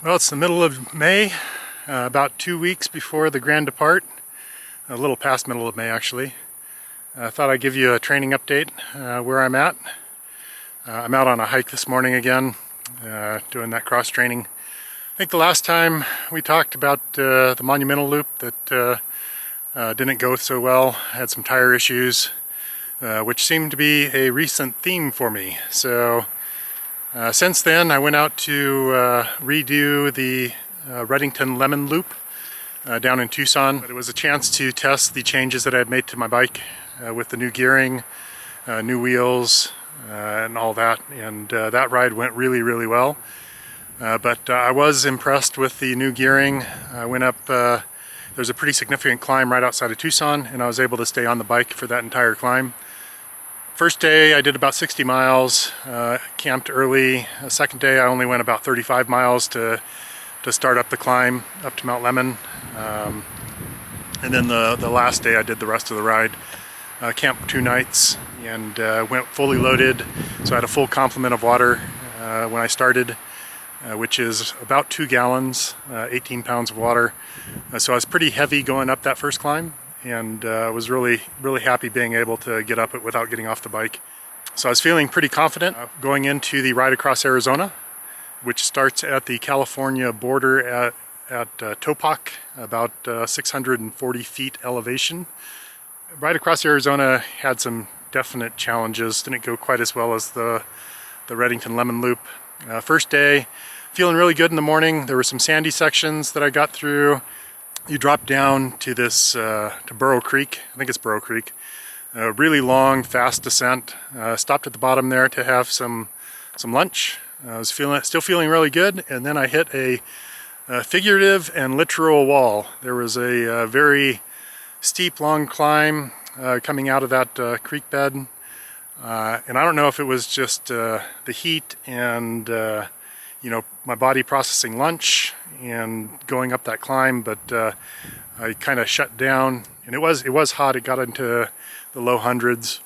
Well, it's the middle of May, about 2 weeks before the grand depart, a little past middle of May actually. I thought I'd give you a training update where I'm at. I'm out on a hike this morning again, doing that cross training. I think the last time we talked about the monumental loop that didn't go so well. I had some tire issues, which seemed to be a recent theme for me. So since then I went out to redo the Redington-Lemmon Loop down in Tucson. But it was a chance to test the changes that I had made to my bike with the new gearing, new wheels, and all that. And that ride went really well. But I was impressed with the new gearing. I went up, there's a pretty significant climb right outside of Tucson, and I was able to stay on the bike for that entire climb. First day I did about 60 miles, camped early. The second day I only went about 35 miles to start up the climb up to Mount Lemmon. And then the last day I did the rest of the ride. Camped 2 nights and went fully loaded, so I had a full complement of water when I started, which is about 2 gallons, 18 pounds of water. So I was pretty heavy going up that first climb, and was really happy being able to get up it without getting off the bike. So I was feeling pretty confident going into the ride across Arizona, which starts at the California border at Topac, about 640 feet elevation. Ride across Arizona had some definite challenges. Didn't go quite as well as the Redington-Lemmon Loop. First day, feeling really good in the morning. There were some sandy sections that I got through. You drop down to this, to Burrow Creek. I think it's Burrow Creek. Really long, fast descent. Stopped at the bottom there to have some lunch. I was still feeling really good, and then I hit a figurative and literal wall. There was a very steep, long climb coming out of that creek bed. And I don't know if it was just the heat and you know, my body processing lunch and going up that climb, but I kind of shut down, and it was hot. It got into the low hundreds,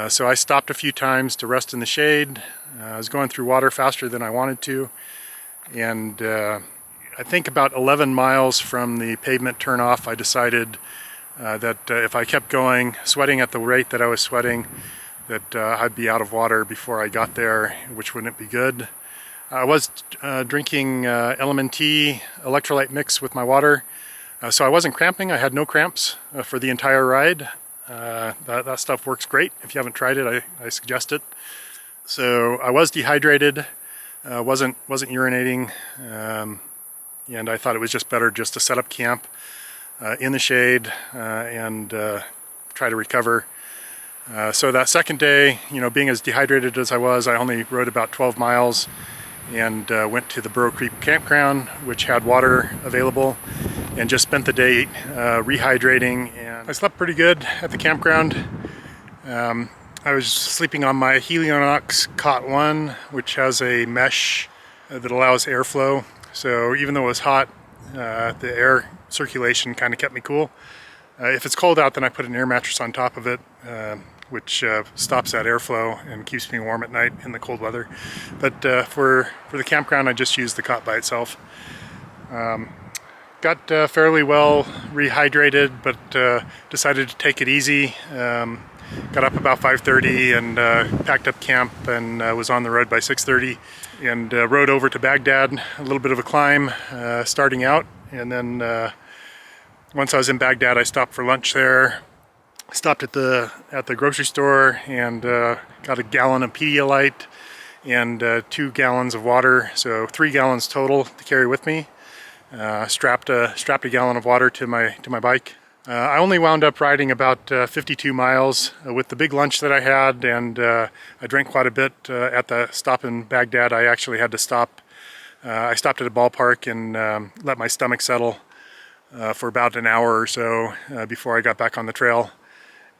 so I stopped a few times to rest in the shade. I was going through water faster than I wanted to, and I think about 11 miles from the pavement turnoff, I decided that if I kept going, sweating at the rate that I was sweating, that I'd be out of water before I got there, which wouldn't be good. I was drinking LMNT electrolyte mix with my water, so I wasn't cramping. I had no cramps for the entire ride. That stuff works great. If you haven't tried it, I suggest it. So I was dehydrated, wasn't urinating, and I thought it was just better just to set up camp in the shade and try to recover. So that second day, you know, being as dehydrated as I was, I only rode about 12 miles and went to the Burrow Creek campground, which had water available, and just spent the day rehydrating. And I slept pretty good at the campground. I was sleeping on my Helionox Cot 1, which has a mesh that allows airflow. So even though it was hot, the air circulation kind of kept me cool. If it's cold out, then I put an air mattress on top of it, which stops that airflow and keeps me warm at night in the cold weather. But for the campground, I just used the cot by itself. Got fairly well rehydrated, but decided to take it easy. Got up about 5:30 and packed up camp, and was on the road by 6:30, and rode over to Baghdad. A little bit of a climb starting out, and then once I was in Baghdad, I stopped for lunch there. Stopped at the grocery store and got a gallon of Pedialyte and 2 gallons of water, so 3 gallons total to carry with me. Strapped a gallon of water to my bike. I only wound up riding about 52 miles with the big lunch that I had, and I drank quite a bit at the stop in Baghdad. I actually had to stop. I stopped at a ballpark and let my stomach settle for about an hour or so before I got back on the trail,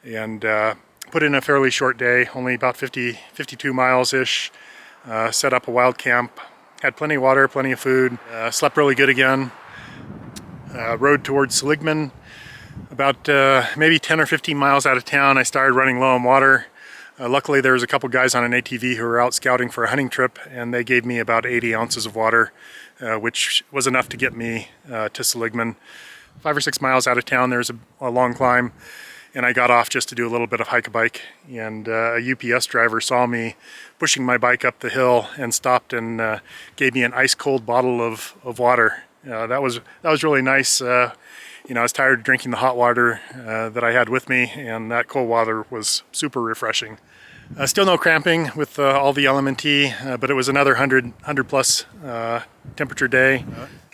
and put in a fairly short day, only about 52 miles-ish. Set up a wild camp, had plenty of water, plenty of food, slept really good again. Rode towards Seligman. About maybe 10 or 15 miles out of town, I started running low on water. Luckily there was a couple guys on an ATV who were out scouting for a hunting trip, and they gave me about 80 ounces of water, which was enough to get me to Seligman. 5 or 6 miles out of town, there's a long climb, and I got off just to do a little bit of hike-a-bike, and a UPS driver saw me pushing my bike up the hill and stopped and gave me an ice-cold bottle of water. That was really nice. You know, I was tired of drinking the hot water that I had with me, and that cold water was super refreshing. Still no cramping with all the LMNT, but it was another 100 plus temperature day.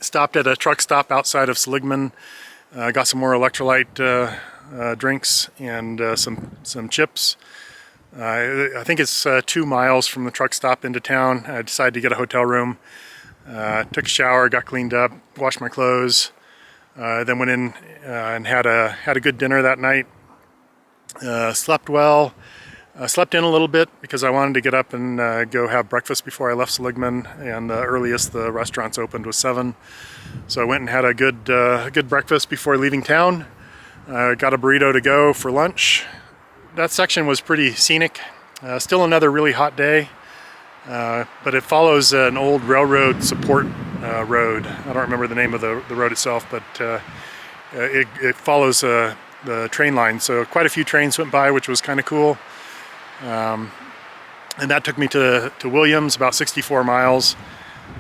Stopped at a truck stop outside of Seligman, got some more electrolyte drinks and some chips. I think it's 2 miles from the truck stop into town. I decided to get a hotel room, took a shower, got cleaned up, washed my clothes. Then went in and had a good dinner that night. Slept well. Slept in a little bit because I wanted to get up and go have breakfast before I left Seligman, and the earliest the restaurants opened was 7. So I went and had a good breakfast before leaving town. Got a burrito to go for lunch. That section was pretty scenic. Still another really hot day, but it follows an old railroad support road. I don't remember the name of the road itself, but it follows the train line. So quite a few trains went by, which was kind of cool. And that took me to Williams, about 64 miles.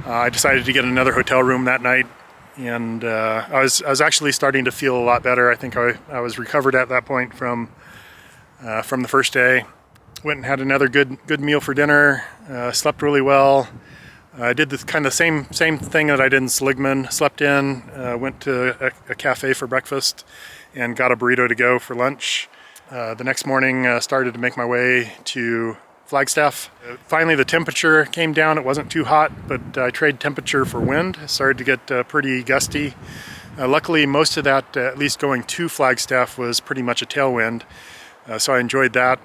I decided to get another hotel room that night, and I was actually starting to feel a lot better. I think I was recovered at that point from the first day. Went and had another good meal for dinner. Slept really well. I did the kind of same thing that I did in Seligman. Slept in, went to a cafe for breakfast, and got a burrito to go for lunch. The next morning, started to make my way to Flagstaff. Finally, the temperature came down. It wasn't too hot, but I traded temperature for wind. It started to get pretty gusty. Luckily, most of that, at least going to Flagstaff, was pretty much a tailwind, so I enjoyed that.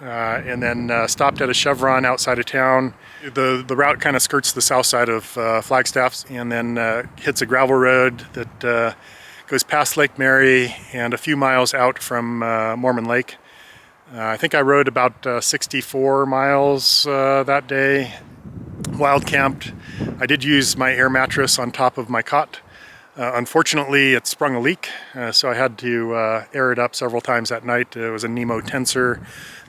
And then stopped at a Chevron outside of town. The route kind of skirts the south side of Flagstaff, and then hits a gravel road that goes past Lake Mary and a few miles out from Mormon Lake. I think I rode about 64 miles that day. Wild camped. I did use my air mattress on top of my cot. Unfortunately, it sprung a leak, so I had to air it up several times that night. It was a Nemo tensor.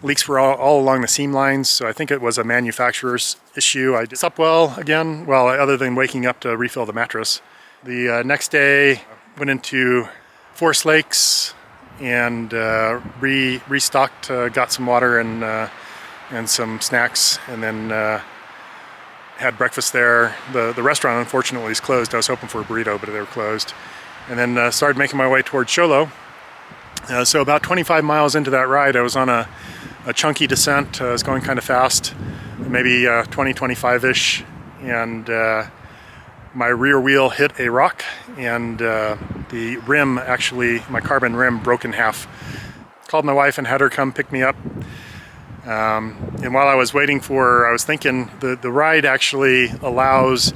Leaks were all along the seam lines, so I think it was a manufacturer's issue. I slept well again, well, other than waking up to refill the mattress. The next day, went into Forest Lakes and restocked, got some water and some snacks, and then had breakfast there. The restaurant unfortunately is closed. I was hoping for a burrito, but they were closed. And then started making my way towards Show Low. So about 25 miles into that ride, I was on a chunky descent. I was going kind of fast, maybe 20-25-ish, and my rear wheel hit a rock, and the rim, actually, my carbon rim, broke in half. Called my wife and had her come pick me up. And while I was waiting I was thinking the ride actually allows,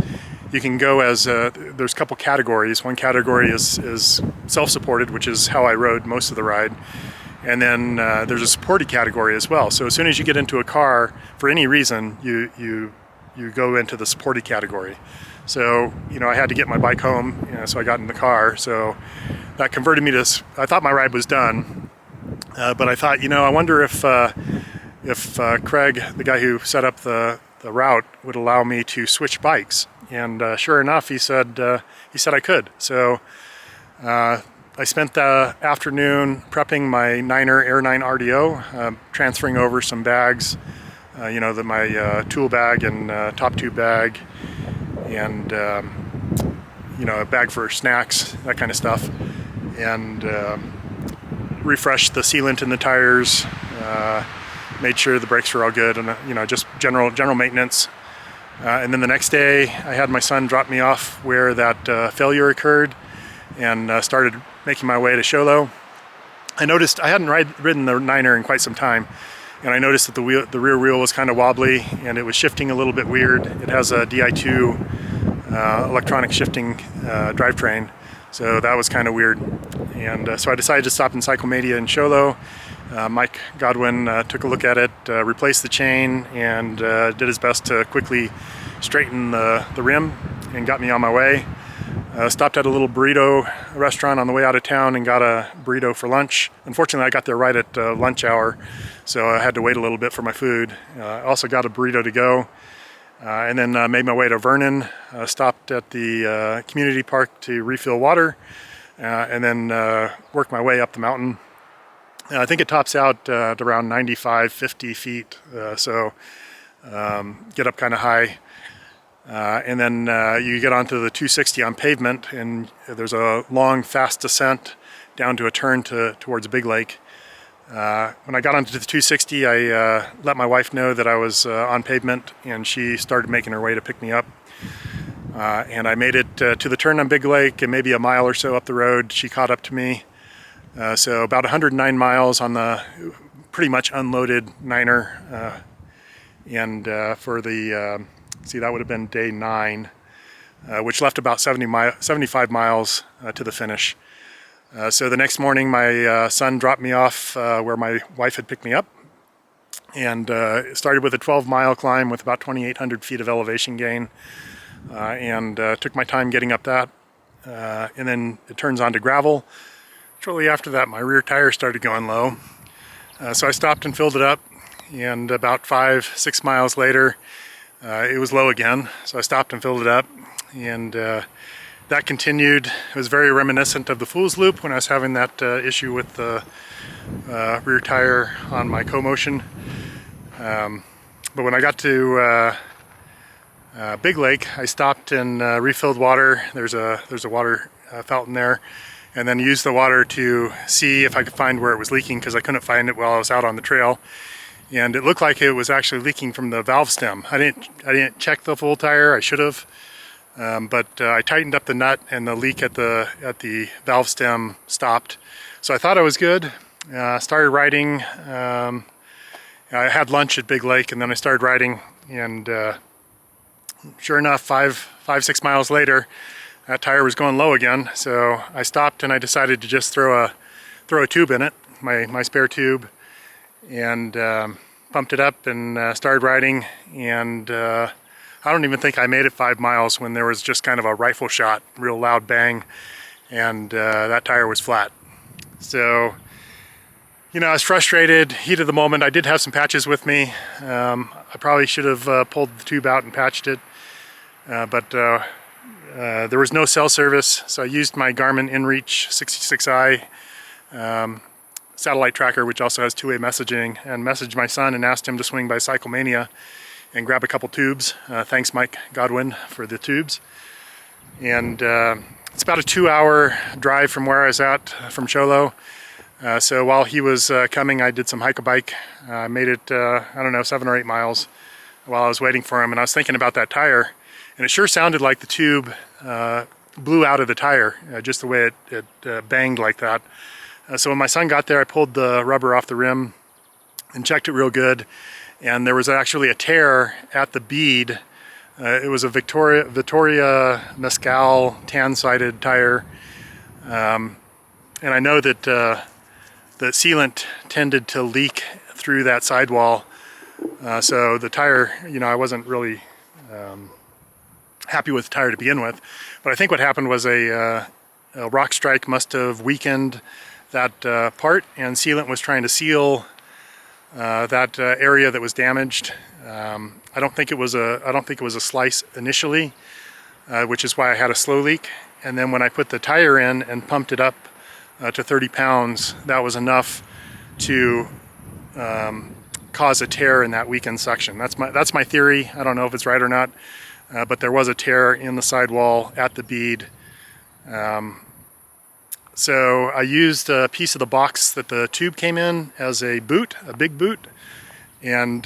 you can go as, there's a couple categories. One category is self-supported, which is how I rode most of the ride. And then there's a supported category as well. So as soon as you get into a car, for any reason, you go into the supported category. So, you know, I had to get my bike home, so I got in the car. So that converted me to, I thought my ride was done. But I thought, you know, I wonder if Craig, the guy who set up the route, would allow me to switch bikes. And sure enough, he said I could. So I spent the afternoon prepping my Niner Air 9 RDO, transferring over some bags, you know, my tool bag and top tube bag, and you know, a bag for snacks, that kind of stuff, and refreshed the sealant in the tires. Made sure the brakes were all good, and you know, just general maintenance. And then the next day, I had my son drop me off where that failure occurred, and started making my way to Show Low. I noticed I hadn't ridden the Niner in quite some time, and I noticed that the rear wheel was kind of wobbly, and it was shifting a little bit weird. It has a Di2 electronic shifting drivetrain, so that was kind of weird. And so I decided to stop in Cyclemania in Show Low, Mike Godwin took a look at it, replaced the chain, and did his best to quickly straighten the rim and got me on my way. Stopped at a little burrito restaurant on the way out of town and got a burrito for lunch. Unfortunately, I got there right at lunch hour, so I had to wait a little bit for my food. I also got a burrito to go, and then made my way to Vernon. Stopped at the community park to refill water, and then worked my way up the mountain. I think it tops out at around 50 feet, so get up kind of high. And then you get onto the 260 on pavement, and there's a long, fast descent down to a turn towards Big Lake. When I got onto the 260, I let my wife know that I was on pavement, and she started making her way to pick me up. And I made it to the turn on Big Lake, and maybe a mile or so up the road, she caught up to me. So about 109 miles on the pretty much unloaded Niner, and for the see, that would have been day 9, which left about 75 miles to the finish. So the next morning, my son dropped me off where my wife had picked me up, and it started with a 12-mile climb with about 2,800 feet of elevation gain, and took my time getting up that, and then it turns onto gravel. Shortly after that, my rear tire started going low, so I stopped and filled it up, and about 5-6 miles later, it was low again, so I stopped and filled it up, and that continued. It was very reminiscent of the Fool's Loop when I was having that issue with the rear tire on my co-motion. But when I got to Big Lake, I stopped and refilled water. There's a water fountain there, and then used the water to see if I could find where it was leaking, because I couldn't find it while I was out on the trail. And it looked like it was actually leaking from the valve stem. I didn't check the full tire. I should have, but I tightened up the nut, and the leak at the valve stem stopped. So I thought I was good. Started riding. I had lunch at Big Lake, and then I started riding. And sure enough, 5-6 miles later, that tire was going low again. So I stopped, and I decided to just throw a tube in it, my spare tube, and pumped it up and started riding. And I don't even think I made it 5 miles when there was just kind of a rifle shot, real loud bang, and that tire was flat. So, you know, I was frustrated, heat of the moment. I did have some patches with me. I probably should have pulled the tube out and patched it, but there was no cell service, so I used my Garmin InReach 66i satellite tracker, which also has two-way messaging, and messaged my son and asked him to swing by Cyclemania and grab a couple tubes. Thanks, Mike Godwin, for the tubes. And it's about a 2-hour drive from where I was at, from Cholo. So while he was coming, I did some hike-a-bike. I made it, I don't know, 7 or 8 miles while I was waiting for him. And I was thinking about that tire, and it sure sounded like the tube blew out of the tire, just the way it banged like that. So when my son got there, I pulled the rubber off the rim and checked it real good, and there was actually a tear at the bead. It was a Victoria Mescal tan-sided tire, and I know that the sealant tended to leak through that sidewall, so the tire, you know, I wasn't really happy with the tire to begin with. But I think what happened was a rock strike must have weakened that part, and sealant was trying to seal that area that was damaged. I don't think it was a slice initially, which is why I had a slow leak. And then when I put the tire in and pumped it up to 30 pounds, that was enough to cause a tear in that weakened section. That's my theory. I don't know if it's right or not, but there was a tear in the sidewall at the bead. So I used a piece of the box that the tube came in as a boot, a big boot, and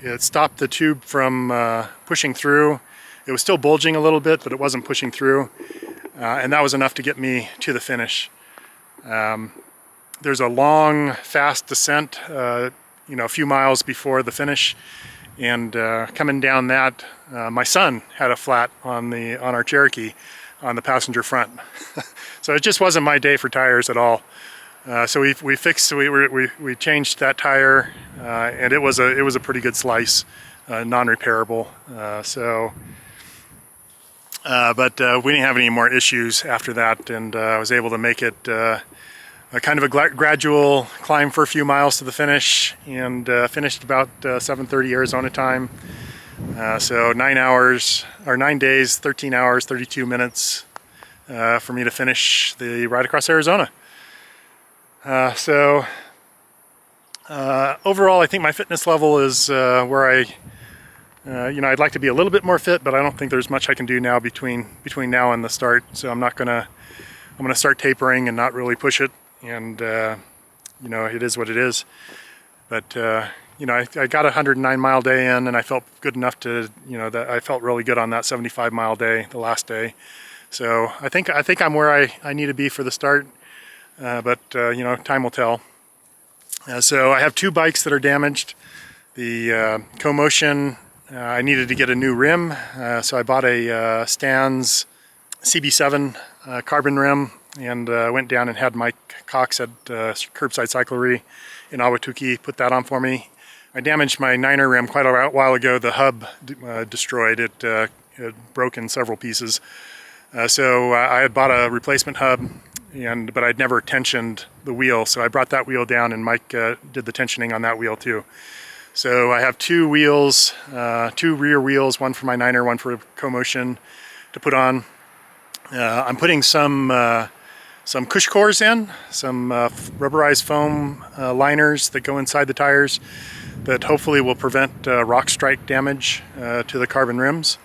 it stopped the tube from pushing through. It was still bulging a little bit, but it wasn't pushing through, and that was enough to get me to the finish. There's a long, fast descent, you know, a few miles before the finish, and coming down that, my son had a flat on our Cherokee on the passenger front. So it just wasn't my day for tires at all. So we changed that tire, and it was a pretty good slice, non-repairable. But we didn't have any more issues after that, and I was able to make it a kind of a gradual climb for a few miles to the finish, and finished about 7:30 Arizona time. So 9 days, 13 hours, 32 minutes for me to finish the ride across Arizona. Overall, I think my fitness level is where I'd like to be a little bit more fit, but I don't think there's much I can do now between now and the start. So I'm gonna start tapering and not really push it, and it is what it is. But I got a 109-mile day in, and I felt good enough to, that I felt really good on that 75-mile day, the last day. So I think I'm where I need to be for the start, but time will tell. So I have two bikes that are damaged. The CoMotion, I needed to get a new rim, so I bought a Stan's CB7 carbon rim, and went down and had Mike Cox at Curbside Cyclery in Ahwatukee put that on for me. I damaged my Niner rim quite a while ago. The hub destroyed it. It broke in several pieces. So I had bought a replacement hub, but I'd never tensioned the wheel, so I brought that wheel down, and Mike did the tensioning on that wheel too. So I have two wheels, two rear wheels, one for my Niner, one for CoMotion to put on. I'm putting some cush cores in, some rubberized foam liners that go inside the tires that hopefully will prevent rock strike damage to the carbon rims.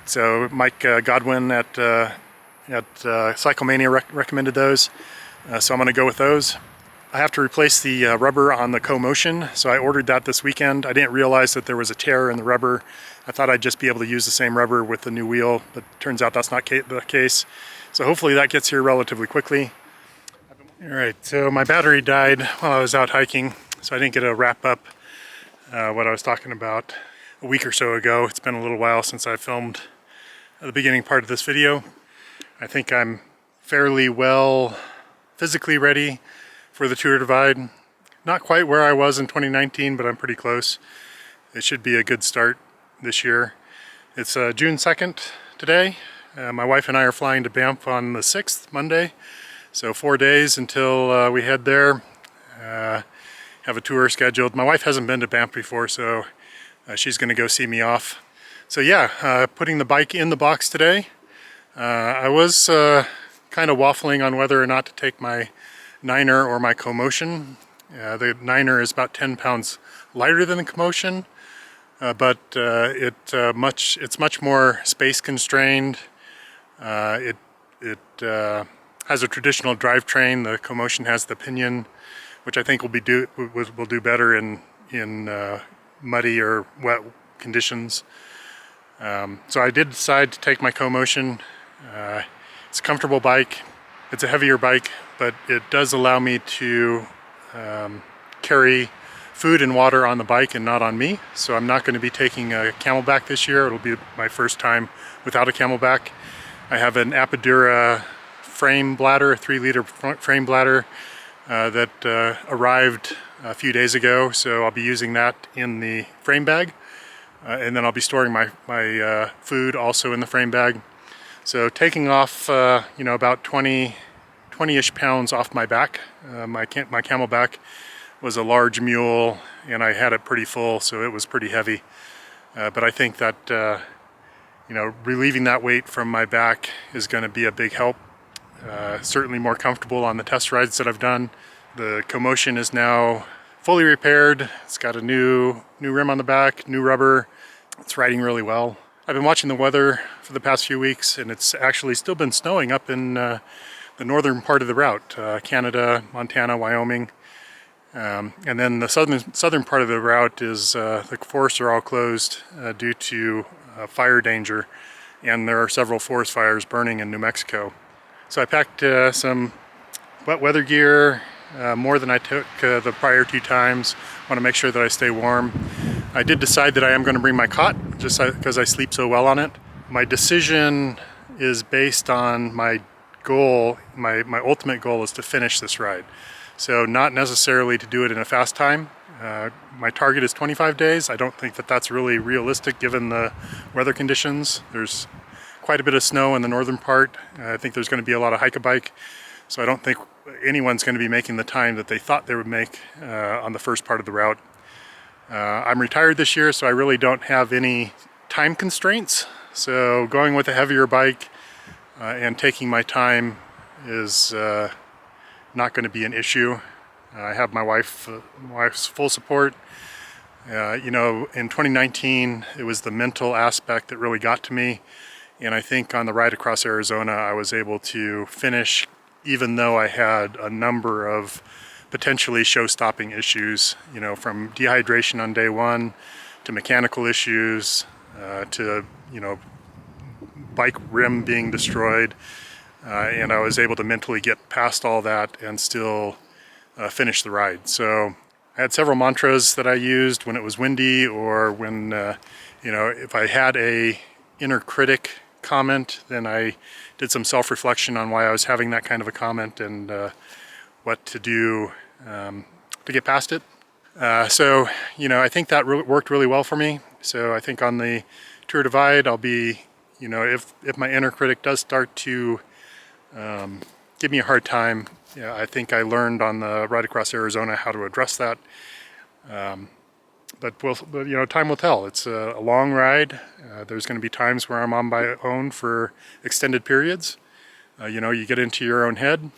So Mike Godwin at Cyclemania recommended those, so I'm going to go with those. I have to replace the rubber on the CoMotion, so I ordered that this weekend. I didn't realize that there was a tear in the rubber. I thought I'd just be able to use the same rubber with the new wheel, but turns out that's not the case. So hopefully that gets here relatively quickly. Alright, so my battery died while I was out hiking, so I didn't get to wrap up what I was talking about a week or so ago. It's been a little while since I filmed the beginning part of this video. I think I'm fairly well physically ready for the Tour Divide. Not quite where I was in 2019, but I'm pretty close. It should be a good start this year. It's June 2nd today. My wife and I are flying to Banff on the 6th, Monday. So 4 days until we head there. Have a tour scheduled. My wife hasn't been to Banff before, so she's going to go see me off. So yeah, putting the bike in the box today. I was kind of waffling on whether or not to take my Niner or my CoMotion. The Niner is about 10 pounds lighter than the CoMotion, but it's much more space constrained. It has a traditional drivetrain. The CoMotion has the pinion, which I think will do better in muddy or wet conditions. So I did decide to take my CoMotion. It's a comfortable bike. It's a heavier bike, but it does allow me to carry food and water on the bike and not on me. So I'm not going to be taking a Camelback this year. It'll be my first time without a Camelback. I have an Apidura frame bladder, a 3-liter frame bladder that arrived a few days ago. So I'll be using that in the frame bag. And then I'll be storing my food also in the frame bag. So taking off, about 20-ish pounds off my back. My Camelback was a large mule, and I had it pretty full, so it was pretty heavy. But I think that, relieving that weight from my back is going to be a big help. Certainly more comfortable on the test rides that I've done. The CoMotion is now fully repaired. It's got a new rim on the back, new rubber. It's riding really well. I've been watching the weather for the past few weeks, and it's actually still been snowing up in the northern part of the route, Canada, Montana, Wyoming. And then the southern part of the route is the forests are all closed due to fire danger, and there are several forest fires burning in New Mexico. So I packed some wet weather gear, more than I took the prior 2 times. I want to make sure that I stay warm. I did decide that I am going to bring my cot, just because I sleep so well on it. My decision is based on my goal, my ultimate goal is to finish this ride. So not necessarily to do it in a fast time. My target is 25 days. I don't think that that's really realistic given the weather conditions. There's quite a bit of snow in the northern part. I think there's going to be a lot of hike-a-bike. So I don't think anyone's going to be making the time that they thought they would make on the first part of the route. I'm retired this year, so I really don't have any time constraints. So going with a heavier bike and taking my time is not going to be an issue. I have my wife's full support. You know, in 2019, it was the mental aspect that really got to me. And I think on the ride across Arizona, I was able to finish, even though I had a number of potentially show-stopping issues, you know, from dehydration on day one, to mechanical issues, to, you know, bike rim being destroyed. And I was able to mentally get past all that and still finish the ride. So I had several mantras that I used when it was windy, or when, you know, if I had a inner critic comment, then I did some self-reflection on why I was having that kind of a comment and what to do to get past it. So, you know, I think that worked really well for me. So I think on the Tour Divide, I'll be, you know, if my inner critic does start to give me a hard time, yeah, I think I learned on the ride across Arizona how to address that. But you know, time will tell. It's a long ride. There's going to be times where I'm on my own for extended periods. You know, you get into your own head,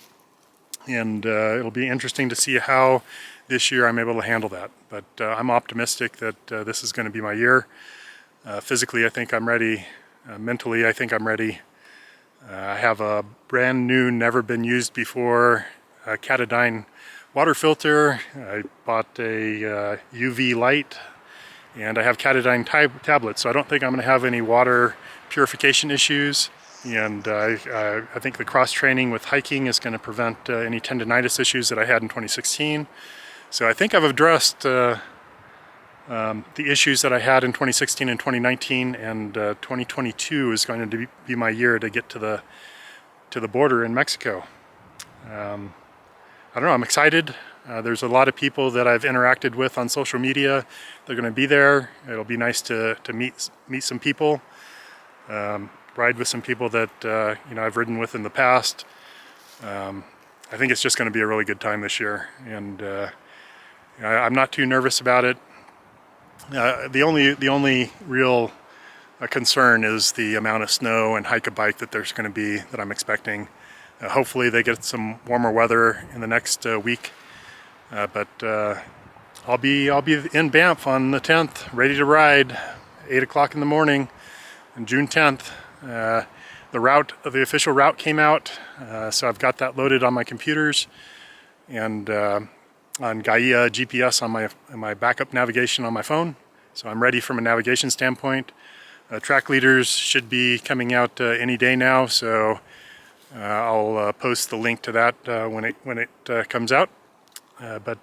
and it'll be interesting to see how this year I'm able to handle that. But I'm optimistic that this is going to be my year. Physically, I think I'm ready. Mentally, I think I'm ready. I have a brand new, never been used before Katadyn water filter. I bought a UV light, and I have Katadyn tablets, so I don't think I'm going to have any water purification issues. And I think the cross-training with hiking is going to prevent any tendonitis issues that I had in 2016. So I think I've addressed the issues that I had in 2016 and 2019, and 2022 is going to be my year to get to the border in Mexico. I don't know, I'm excited. There's a lot of people that I've interacted with on social media. They're going to be there. It'll be nice to meet some people, ride with some people that you know, I've ridden with in the past. I think it's just going to be a really good time this year, and I'm not too nervous about it. The only real concern is the amount of snow and hike-a-bike that there's going to be, that I'm expecting. Hopefully they get some warmer weather in the next week. But I'll be in Banff on the 10th, ready to ride, 8 o'clock in the morning, on June 10th. The official route came out, so I've got that loaded on my computers, and on Gaia GPS on my backup navigation on my phone. So I'm ready from a navigation standpoint. Track leaders should be coming out any day now, so I'll post the link to that when it comes out. But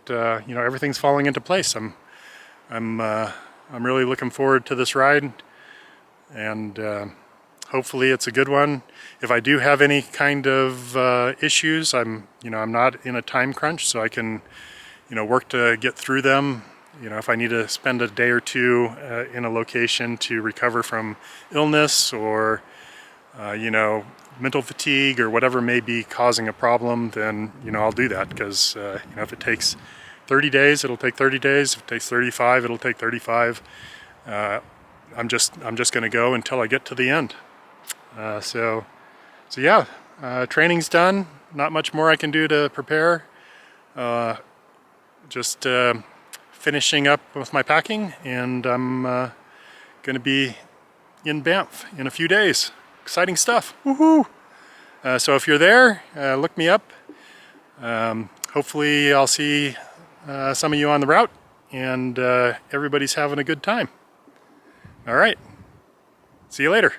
you know, everything's falling into place. I'm really looking forward to this ride, and hopefully it's a good one. If I do have any kind of issues, I'm not in a time crunch, so I can, you know, work to get through them. You know, if I need to spend a day or two in a location to recover from illness, or you know, mental fatigue, or whatever may be causing a problem, then, you know, I'll do that, because you know, if it takes 30 days, it'll take 30 days. If it takes 35, it'll take 35. I'm just going to go until I get to the end. So yeah, training's done. Not much more I can do to prepare. Just finishing up with my packing, and I'm going to be in Banff in a few days. Exciting stuff. Woohoo! So if you're there, look me up. Hopefully I'll see some of you on the route, and everybody's having a good time. All right. See you later.